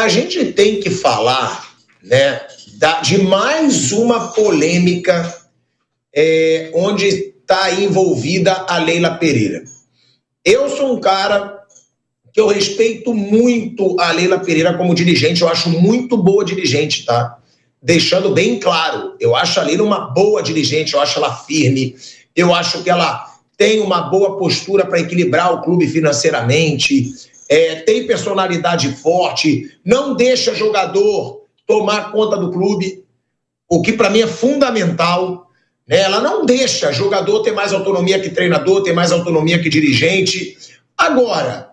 a gente tem que falar, né, de mais uma polêmica onde está envolvida a Leila Pereira. Eu sou um cara que eu respeito muito a Leila Pereira como dirigente, eu acho muito boa dirigente, tá? Deixando bem claro, eu acho a Leila uma boa dirigente, eu acho ela firme, eu acho que ela tem uma boa postura para equilibrar o clube financeiramente, tem personalidade forte, não deixa jogador tomar conta do clube, o que para mim é fundamental, né? Ela não deixa jogador ter mais autonomia que treinador, ter mais autonomia que dirigente. Agora,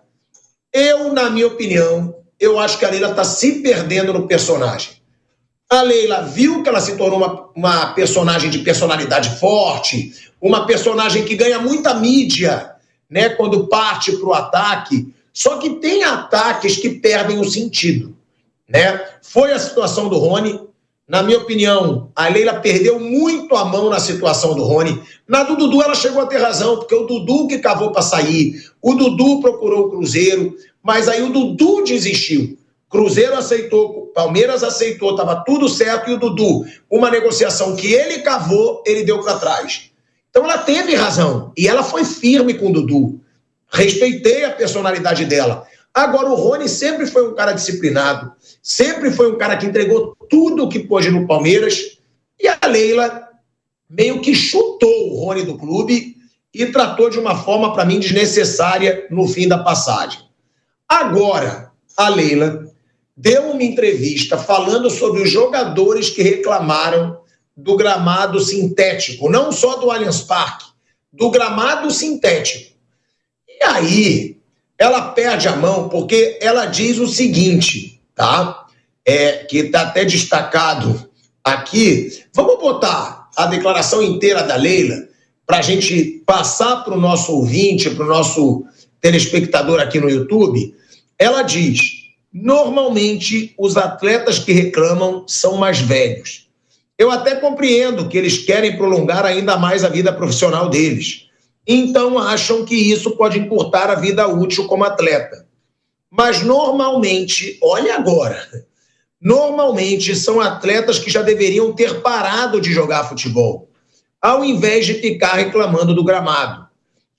na minha opinião, eu acho que a Leila está se perdendo no personagem. A Leila viu que ela se tornou uma personagem de personalidade forte, uma personagem que ganha muita mídia, né, quando parte para o ataque, só que tem ataques que perdem o sentido, né? Foi a situação do Rony. Na minha opinião, a Leila perdeu muito a mão na situação do Rony. Na do Dudu ela chegou a ter razão, porque o Dudu que cavou para sair, o Dudu procurou o Cruzeiro, mas aí o Dudu desistiu. Cruzeiro aceitou, Palmeiras aceitou, estava tudo certo, e o Dudu, uma negociação que ele cavou, ele deu para trás. Então ela teve razão, e ela foi firme com o Dudu. Respeitei a personalidade dela. Agora, o Rony sempre foi um cara disciplinado, sempre foi um cara que entregou tudo o que pôde no Palmeiras, e a Leila meio que chutou o Rony do clube e tratou de uma forma, para mim, desnecessária no fim da passagem. Agora, a Leila deu uma entrevista falando sobre os jogadores que reclamaram do gramado sintético, não só do Allianz Parque, do gramado sintético. E aí, ela perde a mão porque ela diz o seguinte, tá? Que está até destacado aqui. Vamos botar a declaração inteira da Leila para a gente passar para o nosso ouvinte, para o nosso telespectador aqui no YouTube. Ela diz: normalmente os atletas que reclamam são mais velhos. Eu até compreendo que eles querem prolongar ainda mais a vida profissional deles. Então acham que isso pode encurtar a vida útil como atleta. Mas normalmente, olha agora, normalmente são atletas que já deveriam ter parado de jogar futebol, ao invés de ficar reclamando do gramado.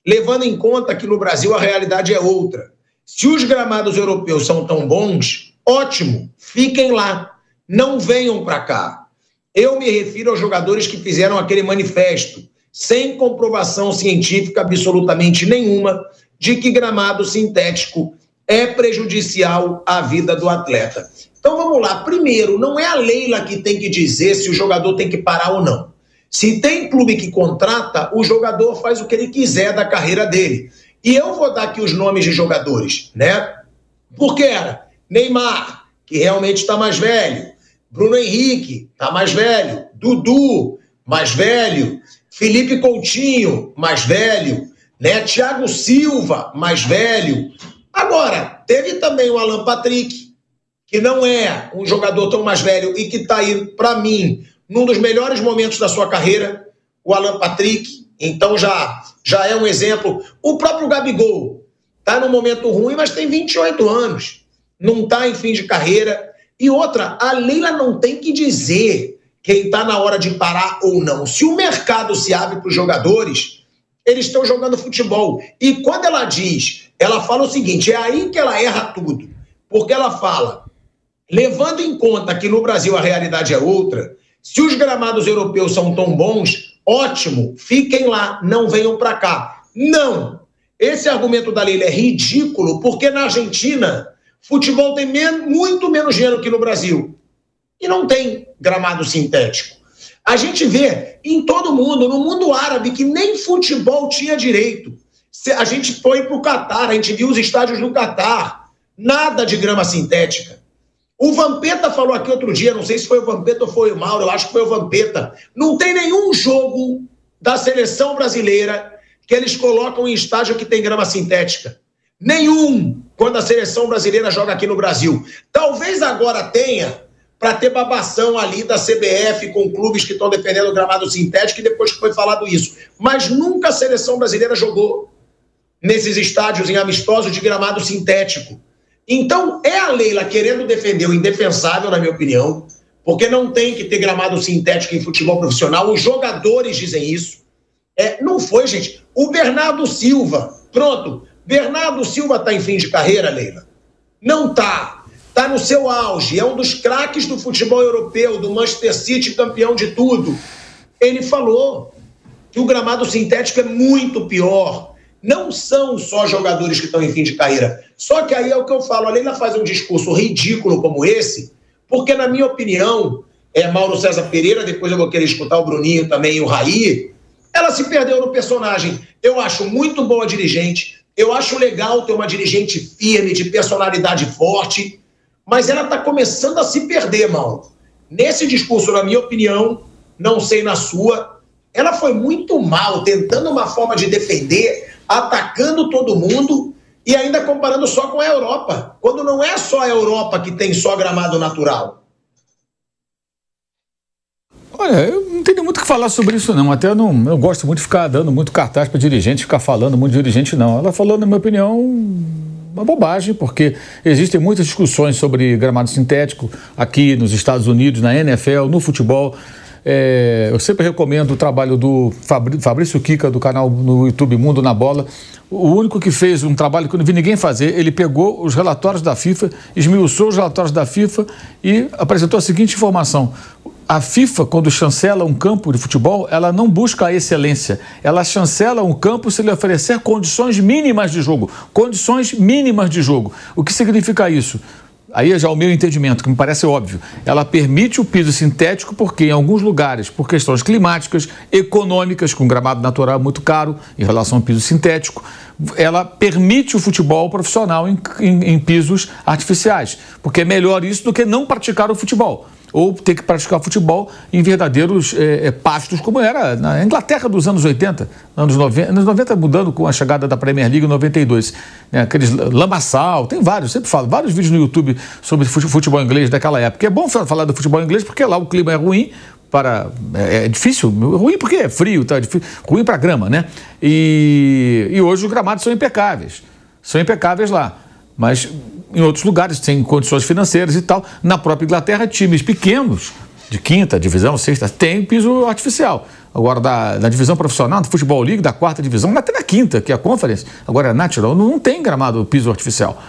Levando em conta que no Brasil a realidade é outra. Se os gramados europeus são tão bons, ótimo, fiquem lá, não venham para cá. Eu me refiro aos jogadores que fizeram aquele manifesto, sem comprovação científica absolutamente nenhuma, de que gramado sintético é prejudicial à vida do atleta. Então vamos lá, primeiro, não é a Leila que tem que dizer se o jogador tem que parar ou não. Se tem clube que contrata, o jogador faz o que ele quiser da carreira dele. E eu vou dar aqui os nomes de jogadores, né? Porque era Neymar, que realmente está mais velho, Bruno Henrique, está mais velho, Dudu, mais velho, Felipe Coutinho, mais velho, né? Thiago Silva, mais velho. Agora, teve também o Alan Patrick, que não é um jogador tão mais velho e que está aí, para mim, num dos melhores momentos da sua carreira, o Alan Patrick. Então já é um exemplo. O próprio Gabigol está num momento ruim, mas tem 28 anos. Não está em fim de carreira. E outra, a Leila não tem que dizer quem está na hora de parar ou não. Se o mercado se abre para os jogadores, eles estão jogando futebol. E quando ela diz, ela fala o seguinte, é aí que ela erra tudo. Porque ela fala, levando em conta que no Brasil a realidade é outra, se os gramados europeus são tão bons, ótimo, fiquem lá, não venham para cá. Não! Esse argumento da Leila é ridículo, porque na Argentina, futebol tem muito menos dinheiro que no Brasil. E não tem gramado sintético. A gente vê em todo mundo, no mundo árabe, que nem futebol tinha direito. A gente foi para o Catar, a gente viu os estádios do Catar, nada de grama sintética. O Vampeta falou aqui outro dia, não sei se foi o Vampeta ou foi o Mauro, eu acho que foi o Vampeta. Não tem nenhum jogo da seleção brasileira que eles colocam em estádio que tem grama sintética. Nenhum, quando a seleção brasileira joga aqui no Brasil. Talvez agora tenha, para ter babação ali da CBF com clubes que estão defendendo o gramado sintético, e depois que foi falado isso. Mas nunca a seleção brasileira jogou nesses estádios em amistosos de gramado sintético. Então, é a Leila querendo defender o indefensável, na minha opinião, porque não tem que ter gramado sintético em futebol profissional. Os jogadores dizem isso. Não foi, gente. O Bernardo Silva, pronto. Bernardo Silva está em fim de carreira, Leila? Não está. Está no seu auge. É um dos craques do futebol europeu, do Manchester City, campeão de tudo. Ele falou que o gramado sintético é muito pior. Não são só jogadores que estão em fim de carreira. Só que aí é o que eu falo, a Leila faz um discurso ridículo como esse, porque, na minha opinião, Mauro César Pereira, depois eu vou querer escutar o Bruninho também e o Raí, ela se perdeu no personagem. Eu acho muito boa dirigente, eu acho legal ter uma dirigente firme, de personalidade forte, mas ela está começando a se perder, Mauro. Nesse discurso, na minha opinião, não sei na sua, ela foi muito mal, tentando uma forma de defender, atacando todo mundo e ainda comparando só com a Europa, quando não é só a Europa que tem só gramado natural. Olha, eu não tenho muito o que falar sobre isso não, até eu gosto muito de ficar dando muito cartaz para dirigente, ficar falando muito de dirigente não. Ela falou, na minha opinião, uma bobagem, porque existem muitas discussões sobre gramado sintético aqui nos Estados Unidos, na NFL, no futebol. Eu sempre recomendo o trabalho do Fabrício Kika, do canal no YouTube Mundo na Bola. O único que fez um trabalho que eu não vi ninguém fazer, ele pegou os relatórios da FIFA, esmiuçou os relatórios da FIFA e apresentou a seguinte informação. A FIFA, quando chancela um campo de futebol, ela não busca a excelência. Ela chancela um campo se lhe oferecer condições mínimas de jogo. Condições mínimas de jogo. O que significa isso? Aí já é o meu entendimento, que me parece óbvio. Ela permite o piso sintético porque em alguns lugares, por questões climáticas, econômicas, com gramado natural muito caro em relação ao piso sintético, ela permite o futebol profissional em pisos artificiais. Porque é melhor isso do que não praticar o futebol. Ou ter que praticar futebol em verdadeiros pastos, como era na Inglaterra dos anos 80, anos 90 mudando com a chegada da Premier League em 92. Aqueles lamaçal, tem vários, sempre falo, vários vídeos no YouTube sobre futebol inglês daquela época. É bom falar do futebol inglês porque lá o clima é ruim, é difícil, ruim porque é frio, tá? Ruim para grama, né? E hoje os gramados são impecáveis lá. Mas em outros lugares, sem condições financeiras e tal, na própria Inglaterra, times pequenos, de quinta divisão, sexta, tem piso artificial. Agora, da divisão profissional, do Futebol League, da quarta divisão, até na quinta, que é a Conference, agora é Natural, não tem gramado piso artificial.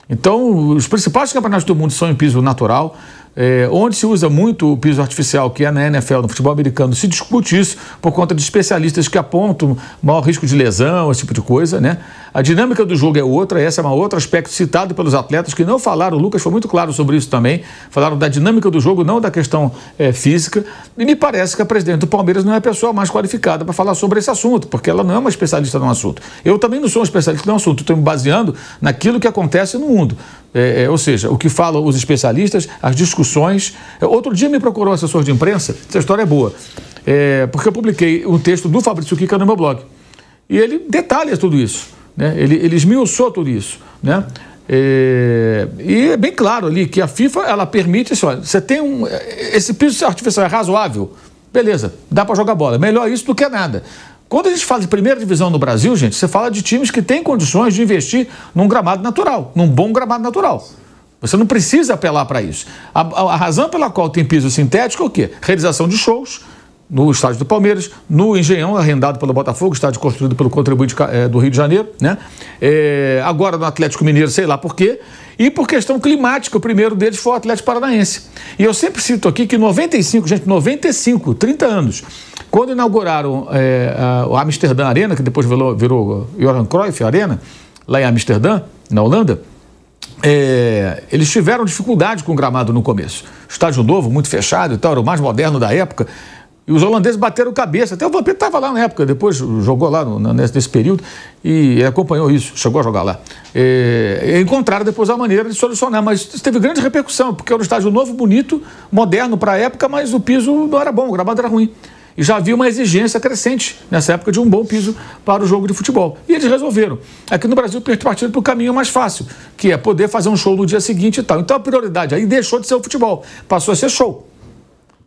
Então, os principais campeonatos do mundo são em piso natural. Onde se usa muito o piso artificial, que é na NFL, no futebol americano, se discute isso por conta de especialistas que apontam maior risco de lesão, esse tipo de coisa, né? A dinâmica do jogo é outra, esse é um outro aspecto citado pelos atletas que não falaram, o Lucas foi muito claro sobre isso também, falaram da dinâmica do jogo, não da questão física, e me parece que a presidente do Palmeiras não é a pessoa mais qualificada para falar sobre esse assunto, porque ela não é uma especialista no assunto. Eu também não sou um especialista no assunto, estou me baseando naquilo que acontece no mundo. Ou seja, o que falam os especialistas, as discussões. Outro dia me procurou um assessor de imprensa, essa história é boa, porque eu publiquei um texto do Fabrício Kika no meu blog. E ele detalha tudo isso, né? Ele esmiuçou tudo isso, né? E é bem claro ali que a FIFA, ela permite, assim, olha, você tem esse piso artificial é razoável, beleza, dá para jogar bola, melhor isso do que nada. Quando a gente fala de primeira divisão no Brasil, gente, você fala de times que têm condições de investir num gramado natural, num bom gramado natural. Você não precisa apelar para isso. A razão pela qual tem piso sintético é o quê? Realização de shows no estádio do Palmeiras, no Engenhão, arrendado pelo Botafogo, estádio construído pelo contribuinte do Rio de Janeiro, né? Agora no Atlético Mineiro, sei lá por quê. E por questão climática, o primeiro deles foi o Atlético Paranaense. E eu sempre cito aqui que em 95, 30 anos, quando inauguraram a Amsterdã Arena, que depois virou Johan Cruyff Arena, lá em Amsterdã, na Holanda, eles tiveram dificuldade com o gramado no começo. Estádio novo, muito fechado e tal, era o mais moderno da época. E os holandeses bateram cabeça. Até o Vampiro estava lá na época, depois jogou lá nesse período e acompanhou isso, chegou a jogar lá. Encontraram depois a maneira de solucionar, mas teve grande repercussão, porque era um estádio novo, bonito, moderno para a época, mas o piso não era bom, o gramado era ruim. E já havia uma exigência crescente nessa época de um bom piso para o jogo de futebol. E eles resolveram. Aqui no Brasil, partiram para o caminho mais fácil, que é poder fazer um show no dia seguinte e tal. Então a prioridade aí deixou de ser o futebol, passou a ser show.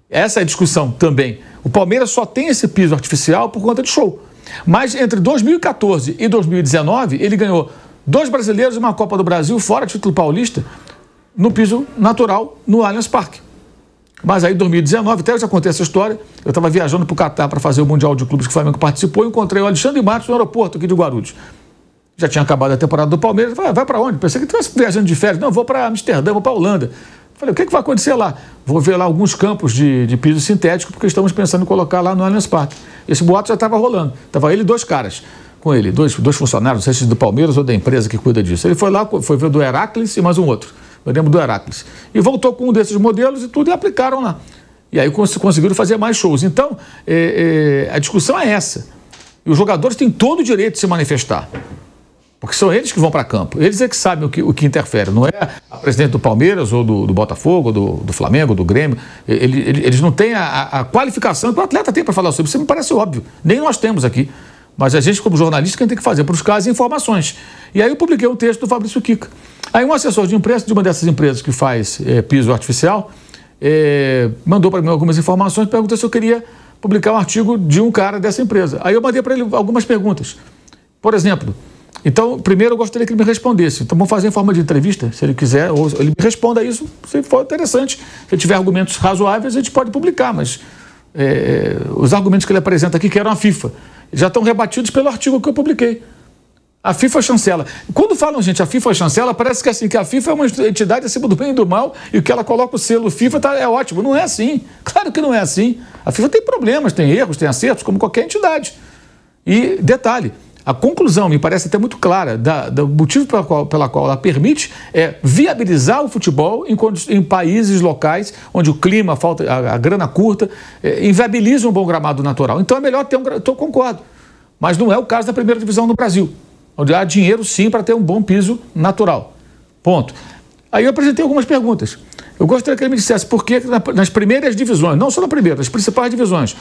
Essa é a discussão também. O Palmeiras só tem esse piso artificial por conta de show. Mas entre 2014 e 2019, ele ganhou 2 brasileiros e uma Copa do Brasil, fora título paulista, no piso natural, no Allianz Parque. Mas aí, em 2019, até eu já contei essa história, eu estava viajando para o Catar para fazer o Mundial de Clubes que o Flamengo participou e encontrei o Alexandre Matos no aeroporto aqui de Guarulhos. Já tinha acabado a temporada do Palmeiras. Falei, vai para onde? Pensei que estivesse viajando de férias. Não, vou para Amsterdã, vou para a Holanda. Falei, o que vai acontecer lá? Vou ver lá alguns campos de piso sintético, porque estamos pensando em colocar lá no Allianz Parque. Esse boato já estava rolando. Estava ele e 2 caras com ele, dois funcionários, não sei se do Palmeiras ou da empresa que cuida disso. Ele foi lá, foi ver do Heracles e mais um outro. Eu lembro do Heracles. E voltou com um desses modelos e tudo e aplicaram lá. E aí conseguiram fazer mais shows. Então, a discussão é essa. E os jogadores têm todo o direito de se manifestar. Porque são eles que vão para campo. Eles é que sabem o que interfere. Não é a presidente do Palmeiras ou do Botafogo, ou do Flamengo, do Grêmio. Eles não têm a qualificação que o atleta tem para falar sobre isso. Isso me parece óbvio. Nem nós temos aqui. Mas a gente, como jornalista, que tem que fazer buscar as informações. E aí eu publiquei um texto do Fabrício Kika. Aí um assessor de imprensa de uma dessas empresas que faz piso artificial mandou para mim algumas informações e perguntou se eu queria publicar um artigo de um cara dessa empresa. Aí eu mandei para ele algumas perguntas. Por exemplo, então, primeiro eu gostaria que ele me respondesse. Então, vamos fazer em forma de entrevista, se ele quiser, ou ele me responda isso, se for interessante. Se ele tiver argumentos razoáveis, a gente pode publicar, mas os argumentos que ele apresenta aqui, que eram a FIFA, já estão rebatidos pelo artigo que eu publiquei. A FIFA chancela. Quando falam, gente, a FIFA chancela, parece que, assim, que a FIFA é uma entidade acima do bem e do mal e que ela coloca o selo FIFA é ótimo. Não é assim. Claro que não é assim. A FIFA tem problemas, tem erros, tem acertos, como qualquer entidade. E, detalhe, a conclusão me parece até muito clara do motivo pela qual ela permite viabilizar o futebol em países locais onde o clima, a grana curta, inviabiliza um bom gramado natural. Então é melhor ter eu concordo. Mas não é o caso da primeira divisão no Brasil, onde há dinheiro sim para ter um bom piso natural. Ponto. Aí eu apresentei algumas perguntas. Eu gostaria que ele me dissesse por que nas primeiras divisões, não só na primeira, nas principais divisões,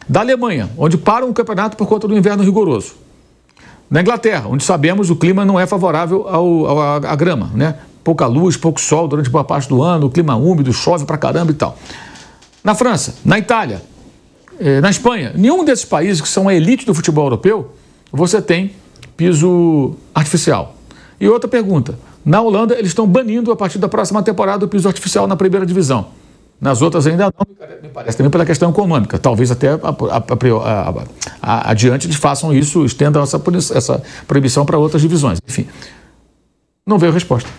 da Alemanha, onde param o campeonato por conta do inverno rigoroso. Na Inglaterra, onde sabemos o clima não é favorável à grama, né? Pouca luz, pouco sol durante boa parte do ano, o clima úmido, chove pra caramba e tal. Na França, na Itália, na Espanha, nenhum desses países que são a elite do futebol europeu, você tem piso artificial. E outra pergunta, na Holanda eles estão banindo a partir da próxima temporada o piso artificial na primeira divisão. Nas outras ainda não, me parece também pela questão econômica. Talvez até adiante eles façam isso, estendam essa proibição para outras divisões. Enfim, não veio resposta.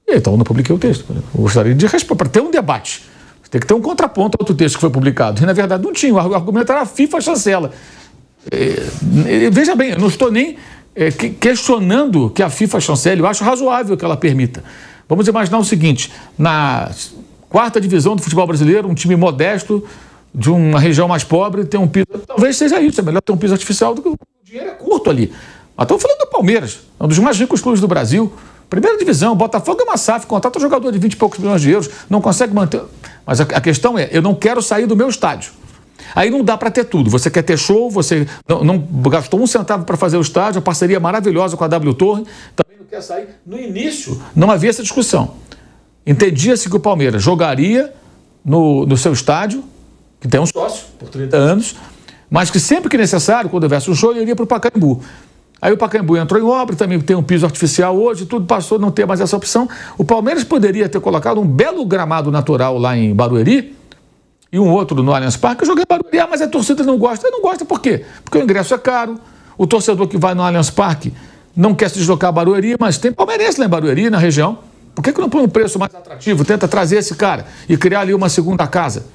E então eu não publiquei o texto. Eu gostaria de responder, para ter um debate. Tem que ter um contraponto ao outro texto que foi publicado. E na verdade não tinha, o argumento era a FIFA chancela. Veja bem, eu não estou nem questionando que a FIFA chancele, eu acho razoável que ela permita. Vamos imaginar o seguinte, na 4ª divisão do futebol brasileiro, um time modesto, de uma região mais pobre, tem um piso. Talvez seja isso, é melhor ter um piso artificial do que o dinheiro é curto ali. Mas estamos falando do Palmeiras, é um dos mais ricos clubes do Brasil. Primeira divisão, Botafogo é uma SAF, contrata um jogador de 20 e poucos milhões de euros, não consegue manter. Mas a questão é, eu não quero sair do meu estádio. Aí não dá para ter tudo. Você quer ter show, você não gastou um centavo para fazer o estádio, a parceria maravilhosa com a W Torre, também não quer sair. No início, não havia essa discussão. Entendia-se que o Palmeiras jogaria no seu estádio, que tem um sócio por 30 anos, mas que sempre que necessário, quando houvesse um show, ele iria para o Pacaembu. Aí o Pacaembu entrou em obra, também tem um piso artificial hoje, tudo passou a não ter mais essa opção. O Palmeiras poderia ter colocado um belo gramado natural lá em Barueri e um outro no Allianz Parque. Eu joguei em Barueri, mas a torcida não gosta. Não gosta por quê? Porque o ingresso é caro, o torcedor que vai no Allianz Parque não quer se deslocar a Barueri, mas tem palmeirense lá em Barueri, na região. Por que não põe um preço mais atrativo? Tenta trazer esse cara e criar ali uma segunda casa.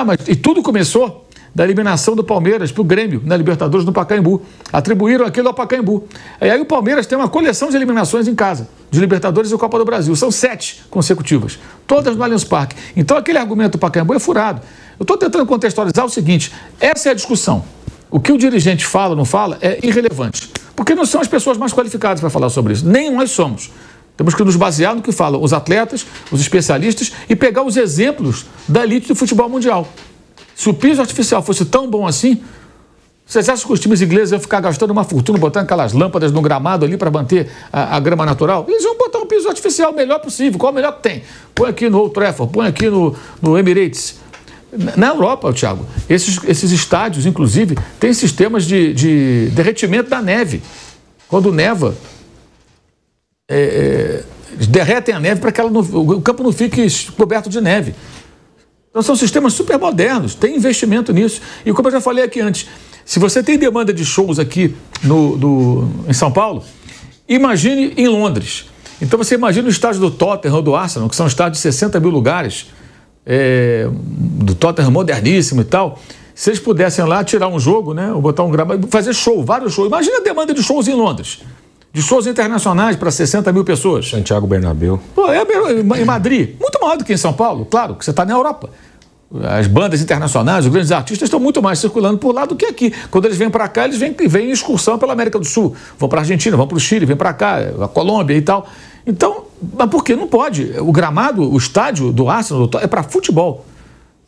Mas e tudo começou da eliminação do Palmeiras para o Grêmio, na Libertadores, no Pacaembu. Atribuíram aquilo ao Pacaembu. E aí o Palmeiras tem uma coleção de eliminações em casa, de Libertadores e Copa do Brasil. São 7 consecutivas, todas no Allianz Parque. Então aquele argumento do Pacaembu é furado. Eu estou tentando contextualizar o seguinte, essa é a discussão. O que o dirigente fala ou não fala é irrelevante, porque não são as pessoas mais qualificadas para falar sobre isso. Nem nós somos. Temos que nos basear no que falam os atletas, os especialistas e pegar os exemplos da elite do futebol mundial. Se o piso artificial fosse tão bom assim, vocês acham que os times ingleses iam ficar gastando uma fortuna, botando aquelas lâmpadas no gramado ali para manter a grama natural? Eles iam botar um piso artificial o melhor possível, qual é o melhor que tem? Põe aqui no Old Trafford, põe aqui no Emirates. Na Europa, Thiago, esses estádios, inclusive, têm sistemas de derretimento da neve. Quando neva, derretem a neve para que o campo não fique coberto de neve. Então são sistemas super modernos, tem investimento nisso. E como eu já falei aqui antes, se você tem demanda de shows aqui em São Paulo, imagine em Londres. Então você imagina o estádio do Tottenham ou do Arsenal, que são estádios de 60 mil lugares, do Tottenham moderníssimo e tal. Se eles pudessem lá tirar um jogo, né, ou botar um gramado, fazer show, vários shows. Imagina a demanda de shows em Londres, de shows internacionais para 60 mil pessoas. Santiago Bernabéu. Em Madrid, muito maior do que em São Paulo, claro, que você está na Europa. As bandas internacionais, os grandes artistas estão muito mais circulando por lá do que aqui. Quando eles vêm para cá, eles vêm em excursão pela América do Sul. Vão para a Argentina, vão para o Chile, vêm para cá, a Colômbia e tal. Então, mas por que não pode? O gramado, o estádio do Arsenal é para futebol,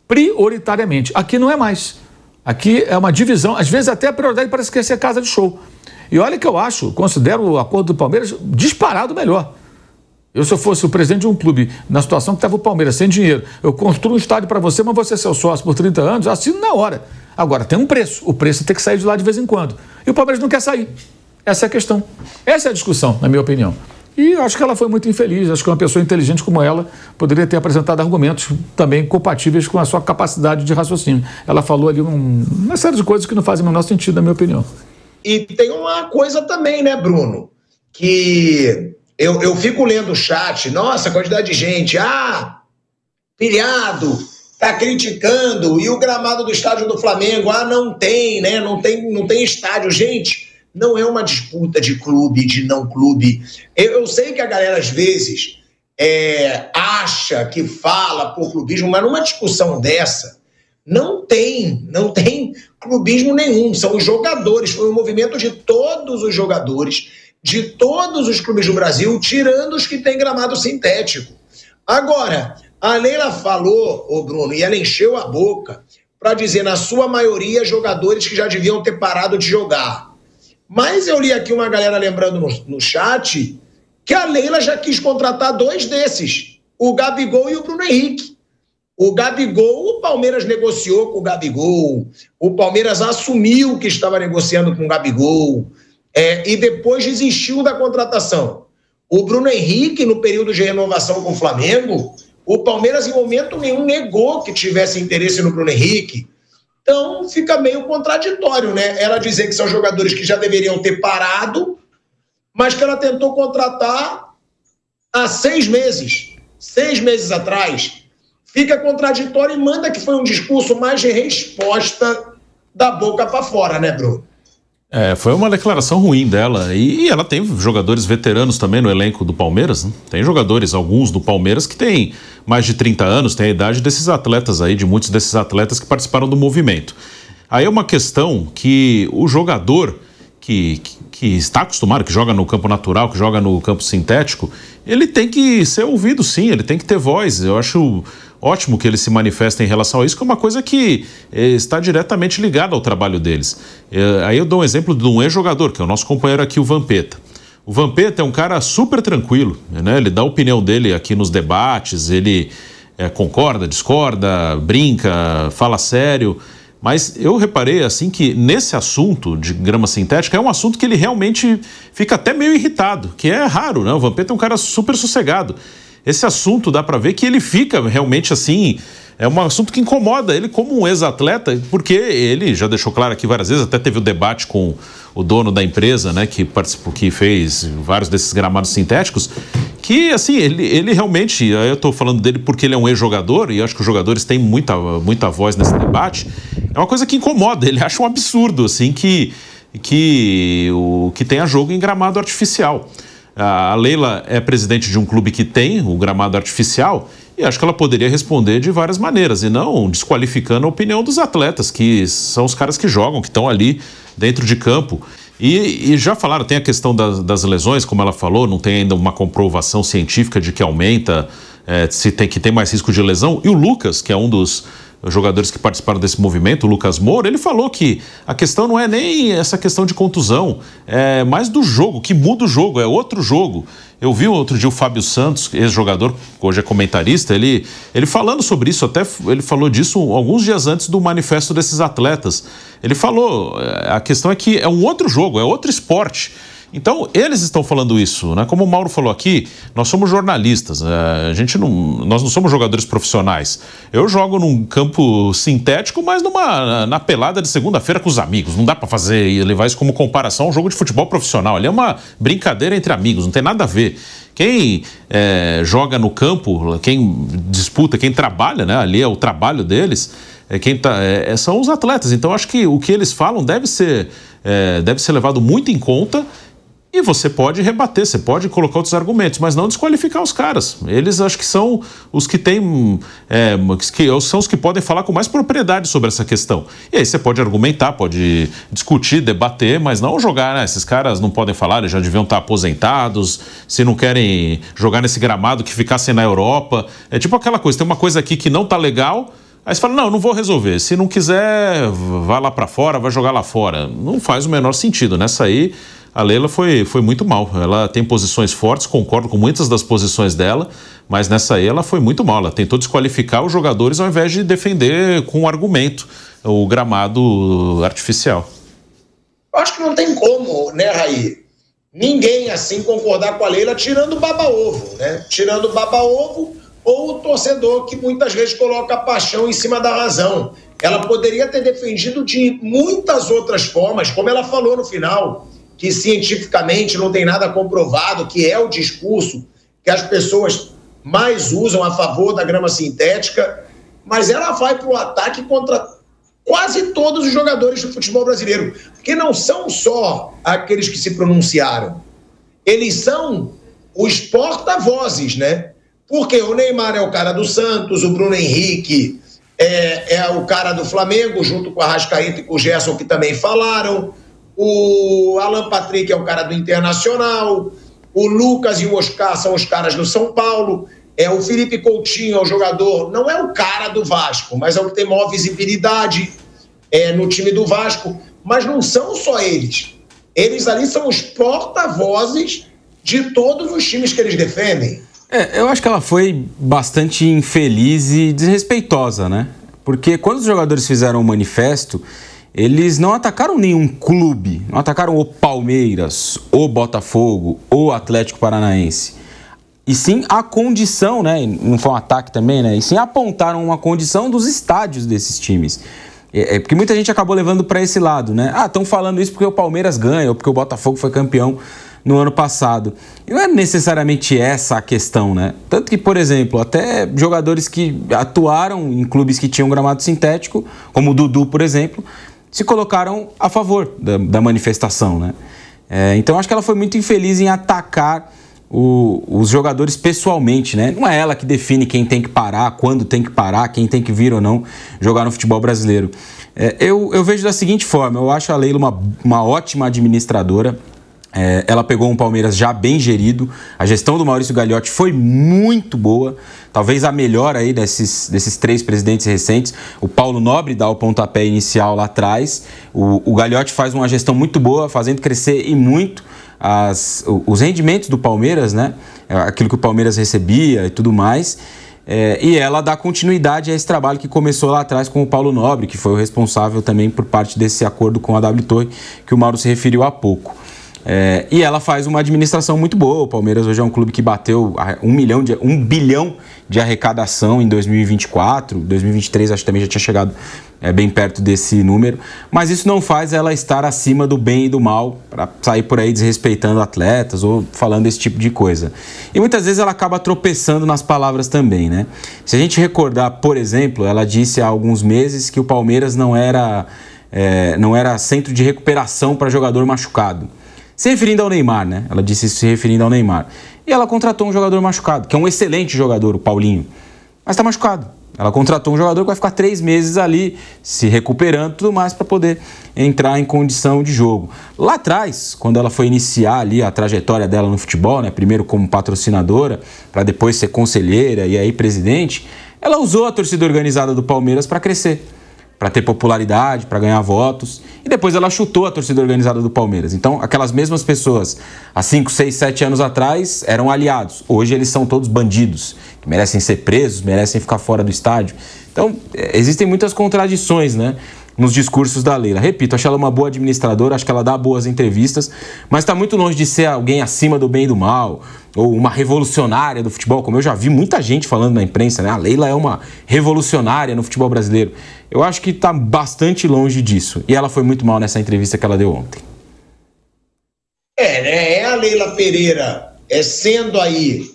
prioritariamente. Aqui não é mais. Aqui é uma divisão, às vezes até a prioridade parece que é ser casa de show. E olha que eu considero o acordo do Palmeiras disparado melhor. Se eu fosse o presidente de um clube, na situação que estava o Palmeiras, sem dinheiro, eu construo um estádio para você, mas você é seu sócio por 30 anos, eu assino na hora. Agora, tem um preço. O preço tem que sair de lá de vez em quando. E o Palmeiras não quer sair. Essa é a questão. Essa é a discussão, na minha opinião. E eu acho que ela foi muito infeliz. Acho que uma pessoa inteligente como ela poderia ter apresentado argumentos também compatíveis com a sua capacidade de raciocínio. Ela falou ali uma série de coisas que não fazem o menor sentido, na minha opinião. E tem uma coisa também, né, Bruno? Que eu fico lendo o chat, nossa, quantidade de gente, pilhado, tá criticando, e o gramado do estádio do Flamengo, não tem, né, não tem estádio. Gente, não é uma disputa de clube, de não clube. Eu sei que a galera, às vezes, acha que fala por clubismo, mas numa discussão dessa, não tem clubismo nenhum. São os jogadores, foi um movimento de todos os jogadores, de todos os clubes do Brasil, tirando os que têm gramado sintético. Agora, a Leila falou, Bruno, e ela encheu a boca para dizer, na sua maioria, jogadores que já deviam ter parado de jogar. Mas eu li aqui uma galera lembrando no chat que a Leila já quis contratar 2 desses, o Gabigol e o Bruno Henrique. O Gabigol, o Palmeiras negociou com o Gabigol, o Palmeiras assumiu que estava negociando com o Gabigol, e depois desistiu da contratação. O Bruno Henrique, no período de renovação com o Flamengo, o Palmeiras em momento nenhum negou que tivesse interesse no Bruno Henrique. Então fica meio contraditório, né? Ela dizer que são jogadores que já deveriam ter parado, mas que ela tentou contratar há 6 meses. 6 meses atrás. Fica contraditório e manda que foi um discurso mais de resposta da boca para fora, né, Bruno? Foi uma declaração ruim dela, e ela tem jogadores veteranos também no elenco do Palmeiras, né? Tem jogadores, alguns do Palmeiras, que têm mais de 30 anos, tem a idade desses atletas aí, de muitos desses atletas que participaram do movimento. Aí é uma questão que o jogador que está acostumado, que joga no campo natural, que joga no campo sintético, ele tem que ser ouvido sim, ele tem que ter voz. Eu acho ótimo que eles se manifestem em relação a isso, que é uma coisa que está diretamente ligada ao trabalho deles. Aí eu dou um exemplo de um ex-jogador, que é o nosso companheiro aqui, o Vampeta. O Vampeta é um cara super tranquilo, né? Ele dá a opinião dele aqui nos debates, ele concorda, discorda, brinca, fala sério. Mas eu reparei assim que nesse assunto de grama sintética é um assunto que ele realmente fica até meio irritado, que é raro, né? O Vampeta é um cara super sossegado. Esse assunto dá para ver que ele fica realmente assim, é um assunto que incomoda ele como um ex-atleta, porque ele já deixou claro aqui várias vezes, até teve o debate com o dono da empresa, né, que participou, que fez vários desses gramados sintéticos, que assim, ele realmente, eu estou falando dele porque ele é um ex-jogador, e acho que os jogadores têm muita voz nesse debate, é uma coisa que incomoda, ele acha um absurdo, assim, que tenha jogo em gramado artificial. A Leila é presidente de um clube que tem o gramado artificial e acho que ela poderia responder de várias maneiras e não desqualificando a opinião dos atletas, que são os caras que jogam, que estão ali dentro de campo. E já falaram, tem a questão das lesões, como ela falou, não tem ainda uma comprovação científica de que aumenta, que tem mais risco de lesão. E o Lucas, que é um dos jogadores que participaram desse movimento, o Lucas Moura, ele falou que a questão não é nem essa questão de contusão, é mais do jogo, que muda o jogo, é outro jogo. Eu vi outro dia o Fábio Santos, ex-jogador, hoje é comentarista, ele falando sobre isso, até ele falou disso alguns dias antes do manifesto desses atletas. Ele falou, a questão é que é um outro jogo, é outro esporte. Então, eles estão falando isso, né? Como o Mauro falou aqui, nós somos jornalistas, nós não somos jogadores profissionais. Eu jogo num campo sintético, mas na pelada de segunda-feira com os amigos. Não dá para fazer e levar isso como comparação a um jogo de futebol profissional. Ali é uma brincadeira entre amigos, não tem nada a ver. Quem joga no campo, quem disputa, quem trabalha, né? Ali é o trabalho deles, são os atletas. Então, acho que o que eles falam deve ser levado muito em conta. E você pode rebater, você pode colocar outros argumentos, mas não desqualificar os caras. Eles acho que são os que têm, são os que podem falar com mais propriedade sobre essa questão. E aí você pode argumentar, pode discutir, debater, mas não jogar, né? Esses caras não podem falar, eles já deviam estar aposentados, se não querem jogar nesse gramado que ficassem na Europa. É tipo aquela coisa, tem uma coisa aqui que não tá legal, aí você fala, não vou resolver. Se não quiser, vai lá para fora, vai jogar lá fora. Não faz o menor sentido. Nessa aí, a Leila foi muito mal. Ela tem posições fortes, concordo com muitas das posições dela, mas nessa aí ela foi muito mal. Ela tentou desqualificar os jogadores ao invés de defender com argumento o gramado artificial. Eu acho que não tem como, né, Raí? Ninguém assim concordar com a Leila, tirando o baba-ovo, né? Tirando o baba-ovo ou o torcedor que muitas vezes coloca a paixão em cima da razão. Ela poderia ter defendido de muitas outras formas, como ela falou no final, que cientificamente não tem nada comprovado, que é o discurso que as pessoas mais usam a favor da grama sintética, mas ela vai para o ataque contra quase todos os jogadores do futebol brasileiro, porque não são só aqueles que se pronunciaram, eles são os porta-vozes, né? Porque o Neymar é o cara do Santos, o Bruno Henrique é o cara do Flamengo, junto com a Arrascaeta e com o Gerson, que também falaram. O Alan Patrick é o cara do Internacional, o Lucas e o Oscar são os caras do São Paulo, o Felipe Coutinho é o jogador, não é o cara do Vasco, mas é o que tem maior visibilidade no time do Vasco, mas não são só eles. Eles ali são os porta-vozes de todos os times que eles defendem. Eu acho que ela foi bastante infeliz e desrespeitosa, né? Porque quando os jogadores fizeram o manifesto, eles não atacaram nenhum clube, não atacaram o Palmeiras, o Botafogo, o Atlético Paranaense. E sim a condição, né? Não foi um ataque também, né? E sim apontaram uma condição dos estádios desses times. Porque muita gente acabou levando para esse lado, né? Estão falando isso porque o Palmeiras ganha ou porque o Botafogo foi campeão no ano passado. E não é necessariamente essa a questão, né? Tanto que, por exemplo, até jogadores que atuaram em clubes que tinham gramado sintético, como o Dudu, por exemplo, se colocaram a favor da manifestação, né? Então acho que ela foi muito infeliz em atacar os jogadores pessoalmente, né? Não é ela que define quem tem que parar, quando tem que parar, quem tem que vir ou não jogar no futebol brasileiro. Eu vejo da seguinte forma, eu acho a Leila uma ótima administradora. Ela pegou um Palmeiras já bem gerido, a gestão do Maurício Gagliotti foi muito boa, talvez a melhor aí desses três presidentes recentes. O Paulo Nobre dá o pontapé inicial lá atrás, o Gagliotti faz uma gestão muito boa, fazendo crescer e muito os rendimentos do Palmeiras, né? Aquilo que o Palmeiras recebia e tudo mais. E ela dá continuidade a esse trabalho que começou lá atrás com o Paulo Nobre, que foi o responsável também por parte desse acordo com a W Torre, que o Mauro se referiu há pouco. E ela faz uma administração muito boa. O Palmeiras hoje é um clube que bateu 1 bilhão de arrecadação em 2024. 2023 acho que também já tinha chegado bem perto desse número. Mas isso não faz ela estar acima do bem e do mal para sair por aí desrespeitando atletas ou falando esse tipo de coisa. E muitas vezes ela acaba tropeçando nas palavras também, né? Se a gente recordar, por exemplo, ela disse há alguns meses que o Palmeiras não era centro de recuperação para jogador machucado. Se referindo ao Neymar, né? Ela disse isso se referindo ao Neymar. E ela contratou um jogador machucado, que é um excelente jogador, o Paulinho. Mas está machucado. Ela contratou um jogador que vai ficar 3 meses ali, se recuperando e tudo mais, para poder entrar em condição de jogo. Lá atrás, quando ela foi iniciar ali a trajetória dela no futebol, né? Primeiro como patrocinadora, para depois ser conselheira e aí presidente, ela usou a torcida organizada do Palmeiras para crescer, para ter popularidade, para ganhar votos. E depois ela chutou a torcida organizada do Palmeiras. Então, aquelas mesmas pessoas, há 5, 6, 7 anos atrás, eram aliados. Hoje eles são todos bandidos, que merecem ser presos, merecem ficar fora do estádio. Então, existem muitas contradições, né? nos discursos da Leila. Repito, acho ela uma boa administradora, acho que ela dá boas entrevistas, mas está muito longe de ser alguém acima do bem e do mal, ou uma revolucionária do futebol, como eu já vi muita gente falando na imprensa, né? A Leila é uma revolucionária no futebol brasileiro. Eu acho que está bastante longe disso. E ela foi muito mal nessa entrevista que ela deu ontem. A Leila Pereira sendo aí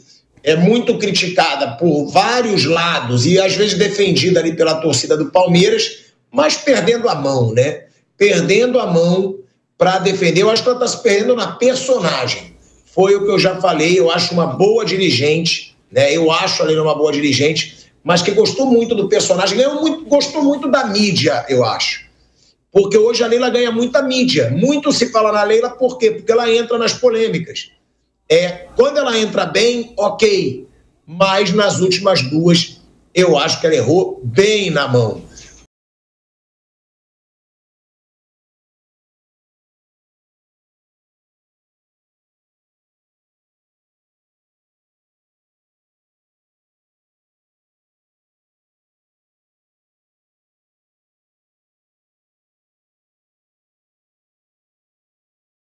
muito criticada por vários lados e às vezes defendida ali pela torcida do Palmeiras, mas perdendo a mão, né? Perdendo a mão para defender. Eu acho que ela está se perdendo na personagem. Foi o que eu já falei, eu acho uma boa dirigente, né? Eu acho a Leila uma boa dirigente, mas que gostou muito do personagem, gostou muito da mídia, eu acho. Porque hoje a Leila ganha muita mídia. Muito se fala na Leila, por quê? Porque ela entra nas polêmicas. Quando ela entra bem, ok. Mas nas últimas duas, eu acho que ela errou bem na mão.